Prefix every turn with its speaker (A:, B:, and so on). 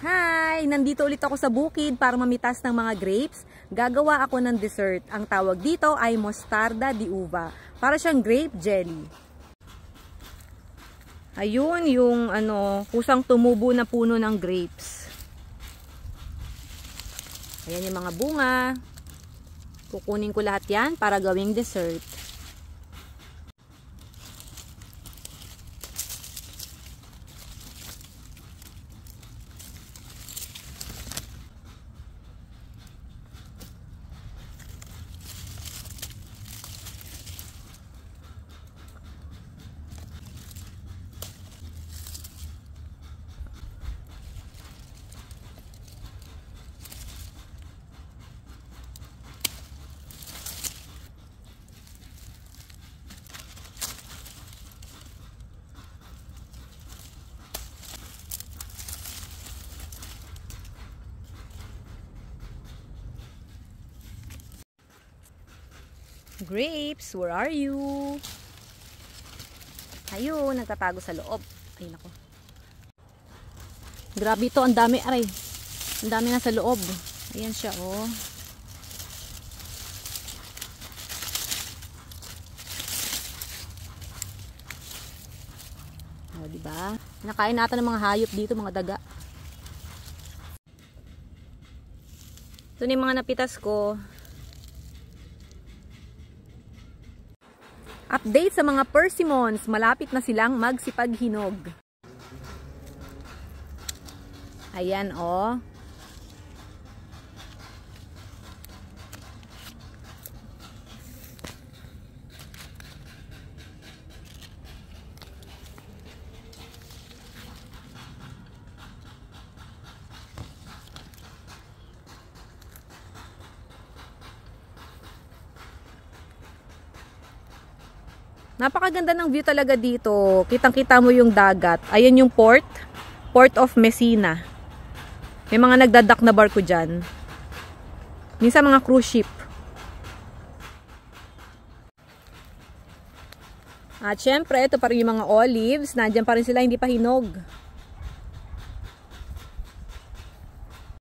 A: Hi! Nandito ulit ako sa bukid para mamitas ng mga grapes. Gagawa ako ng dessert. Ang tawag dito ay mostarda de uva. Para siyang grape jelly. Ayun yung kusang tumubo na puno ng grapes. Ayan yung mga bunga. Kukunin ko lahat yan para gawing dessert. Grapes, where are you? Ayun, nagtatago sa loob. Ay, nako. Grabe ito, ang dami, aray. Ang dami na sa loob. Ayan siya, oh. Oh, diba? Nakain natin ng mga hayop dito, mga daga. Ito na yung mga napitas ko. Update sa mga persimmons, malapit na silang magsipaghinog. Ayan, oh. Napakaganda ng view talaga dito. Kitang-kita mo yung dagat. Ayan yung port of Messina. May mga nagdadak na barko dyan. Minsan mga cruise ship. At syempre, ito pa rin yung mga olives. Nandiyan pa rin sila, hindi pa hinog.